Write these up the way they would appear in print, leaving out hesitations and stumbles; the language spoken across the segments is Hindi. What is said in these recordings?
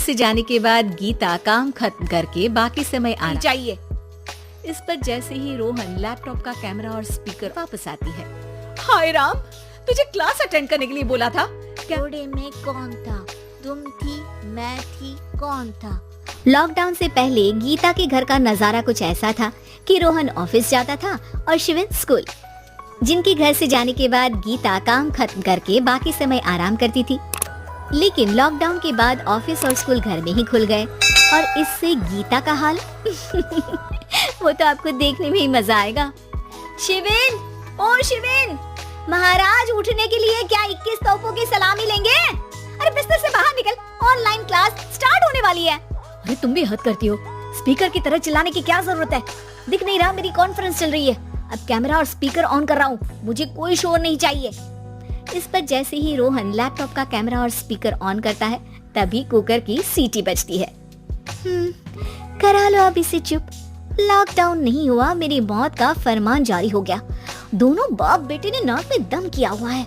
से जाने के बाद गीता काम खत्म करके बाकी समय आना चाहिए। इस पर जैसे ही रोहन लैपटॉप का कैमरा और स्पीकर वापस आती है। हाय राम, तुझे क्लास अटेंड करने के लिए बोला था। जोड़े में कौन था? तुम थी, मैं थी, कौन था? लॉकडाउन से पहले गीता के घर का नजारा कुछ ऐसा था कि रोहन ऑफिस जाता था और शिविन स्कूल। जिनके घर से जाने के बाद गीता काम खत्म करके बाकी समय आराम करती थी। लेकिन लॉकडाउन के बाद ऑफिस और स्कूल घर में ही खुल गए और इससे गीता का हाल वो तो आपको देखने में ही मजा आएगा। शिविन, ओ शिविन, महाराज उठने के लिए क्या 21 तोपों की सलामी लेंगे? अरे बिस्तर से बाहर निकल, ऑनलाइन क्लास स्टार्ट होने वाली है। अरे तुम भी हद करती हो, स्पीकर की तरह चिल्लाने की क्या जरूरत है? दिख नहीं रहा मेरी कॉन्फ्रेंस चल रही है। अब कैमरा और स्पीकर ऑन कर रहा हूँ, मुझे कोई शोर नहीं चाहिए। इस पर जैसे ही रोहन लैपटॉप का कैमरा और स्पीकर ऑन करता है तभी कुकर की सीटी बजती है। करा लो अब इसे चुप। लॉकडाउन नहीं हुआ, मेरी मौत का फरमान जारी हो गया। दोनों बाप बेटे ने नाक में दम किया हुआ है।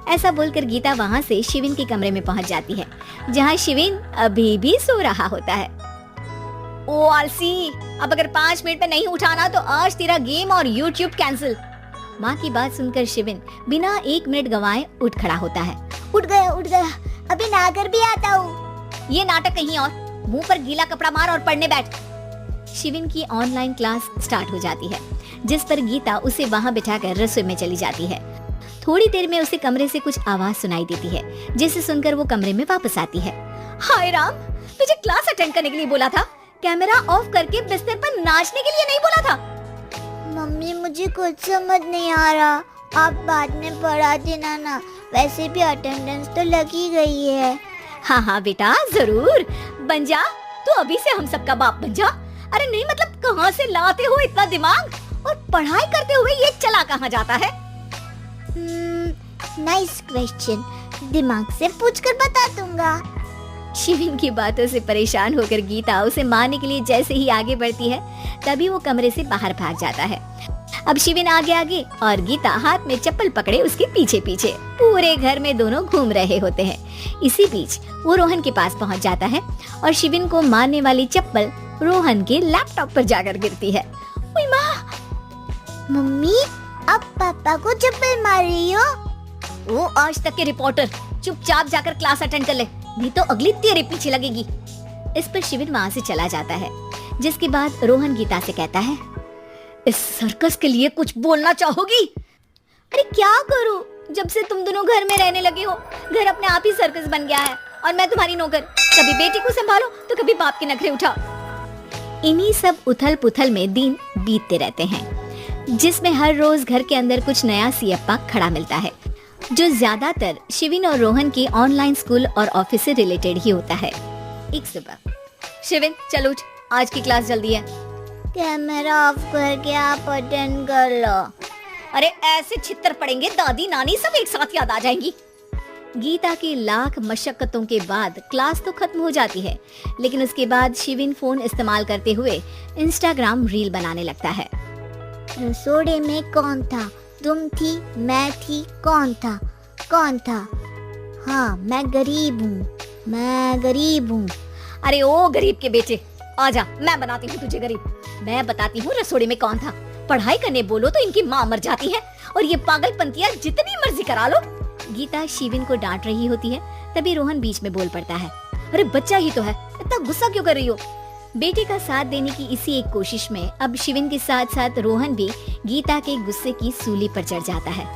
ऐसा बोलकर गीता वहाँ से शिविन के कमरे में पहुँच जाती है, जहाँ शिविन अभी भी सो रहा होता है। ओ आलसी, अब अगर 5 मिनट में नहीं उठाना तो आज तेरा गेम और यूट्यूब कैंसिल। माँ की बात सुनकर शिविन बिना 1 मिनट गंवाए उठ खड़ा होता है। उठ गया, अभी नहाकर भी आता हूँ। ये नाटक कहीं और, मुंह पर गीला कपड़ा मार और पढ़ने बैठ। शिविन की ऑनलाइन क्लास स्टार्ट हो जाती है, जिस पर गीता उसे वहाँ बिठाकर रसोई में चली जाती है। थोड़ी देर में उसे कमरे से कुछ आवाज सुनाई देती है, जिसे सुनकर वो कमरे में वापस आती है। हाय राम, तुझे क्लास अटेंड करने के लिए बोला था, कैमरा ऑफ करके बिस्तर पर नाचने के लिए नहीं बोला था। मम्मी मुझे कुछ समझ नहीं आ रहा, आप बाद में पढ़ा देना ना, वैसे भी अटेंडेंस तो लगी गई है। हाँ बेटा जरूर, बन जा तू, अभी से हम सबका बाप बन जा। अरे नहीं मतलब कहाँ से लाते हो इतना दिमाग, और पढ़ाई करते हुए ये चला कहाँ जाता है? नाइस क्वेश्चन, दिमाग से पूछकर बता दूंगा। शिविन की बातों से परेशान होकर गीता उसे मारने के लिए जैसे ही आगे बढ़ती है तभी वो कमरे से बाहर भाग जाता है। अब शिविन आगे और गीता हाथ में चप्पल पकड़े उसके पीछे पूरे घर में दोनों घूम रहे होते हैं। इसी बीच वो रोहन के पास पहुंच जाता है और शिविन को मारने वाली चप्पल रोहन के लैपटॉप पर जाकर गिरती है। ओए माँ! मम्मी, अब पापा को चप्पल मार रही हो? वो आज तक के रिपोर्टर, चुपचाप जाकर क्लास अटेंड कर ले, नहीं तो अगली तेरे पीछे लगेगी। इस पर शिविन वहाँ से चला जाता है, जिसके बाद रोहन गीता से कहता है, इस सर्कस के लिए कुछ बोलना चाहोगी? अरे क्या करूं, जब से तुम दोनों घर में रहने लगे हो, घर अपने आप ही सर्कस बन गया है और मैं तुम्हारी नौकर। कभी बेटी को संभालो तो कभी बाप के नखरे उठाओ। इन्हीं सब उथल पुथल में दिन बीतते रहते हैं, जिसमें हर रोज घर के अंदर कुछ नया सियप्पा खड़ा मिलता है, जो ज्यादातर शिविन और रोहन की ऑनलाइन स्कूल और ऑफिस से रिलेटेड ही होता है। एक सुबह, शिविन चल उठ, आज की क्लास जल्दी है। कैमरा ऑफ करके आप अटेंड कर लो। अरे ऐसे छितर पड़ेंगे, दादी नानी सब एक साथ याद आ जाएंगी। गीता की लाख मशक्कतों के बाद क्लास तो खत्म हो जाती है, लेकिन उसके बाद शिविन फोन इस्तेमाल करते हुए इंस्टाग्राम रील बनाने लगता है। रसोड़े में कौन था? तुम थी, मैं थी, कौन था? हाँ मैं गरीब हूँ। अरे ओ गरीब के बेटे, आजा, मैं बनाती हूँ तुझे गरीब। मैं बताती हूँ रसोड़े में कौन था। पढ़ाई करने बोलो तो इनकी माँ मर जाती है, और ये पागलपंतियाँ जितनी मर्जी करा लो। गीता शिविन को डांट रही होती है, तभी रोहन बीच में बोल पड़ता है। अरे बच्चा ही तो है, इतना गुस्सा क्यों कर रही हो? बेटे का साथ देने की इसी एक कोशिश में अब शिविन के साथ साथ रोहन भी गीता के गुस्से की सूली पर चढ़ जाता है।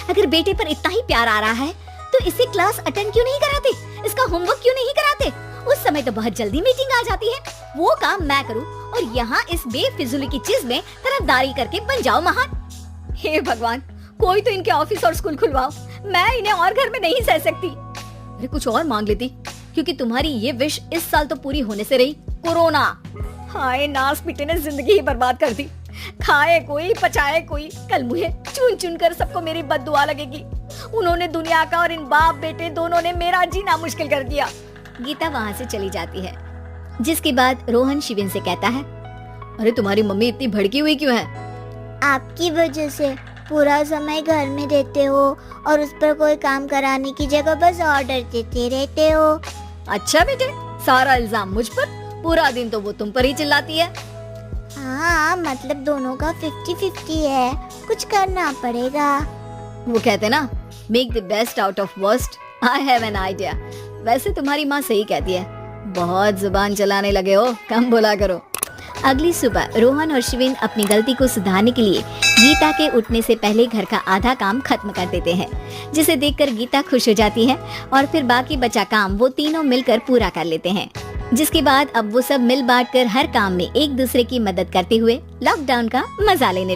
अगर बेटे पर इतना ही प्यार आ रहा है तो इसे क्लास अटेंड क्यों नहीं कराते, इसका होमवर्क क्यों नहीं कराते? उस समय तो बहुत जल्दी मीटिंग आ जाती है, वो काम मैं करूँ और यहाँ इस बेफिजूली की चीज में तरफदारी करके बन जाओ महान। हे भगवान, कोई तो इनके ऑफिस और स्कूल खुलवाओ, मैं इन्हें और घर में नहीं सह सकती। अरे कुछ और मांग लेती, क्योंकि तुम्हारी ये विश इस साल तो पूरी होने से रही, कोरोना। हाय नास पिटे ने जिंदगी ही बर्बाद कर दी। खाए कोई पचाए कोई, कल मुझे चुन चुन कर सबको मेरी बद्दुआ लगेगी। उन्होंने दुनिया का और इन बाप बेटे दोनों ने मेरा जीना मुश्किल कर दिया। गीता वहाँ से चली जाती है, जिसके बाद रोहन शिविन से कहता है, अरे तुम्हारी मम्मी इतनी भड़की हुई क्यों है? आपकी वजह से पूरा समय घर में रहते हो और उस पर कोई काम कराने की जगह बस ऑर्डर देते रहते हो। अच्छा बेटे, सारा इल्जाम मुझ पर, पूरा दिन तो वो तुम पर ही चिल्लाती है। हाँ, मतलब दोनों का 50-50 है, कुछ करना पड़ेगा। वो कहते ना, make the best out of worst. I have an idea. वैसे तुम्हारी माँ सही कहती है, बहुत जुबान चलाने लगे हो, कम बोला करो। अगली सुबह रोहन और शिविन अपनी गलती को सुधारने के लिए गीता के उठने से पहले घर का आधा काम खत्म कर देते हैं, जिसे देखकर गीता खुश हो जाती है और फिर बाकी बचा काम वो तीनों मिलकर पूरा कर लेते हैं। जिसके बाद अब वो सब मिल बांट कर हर काम में एक दूसरे की मदद करते हुए लॉकडाउन का मजा लेने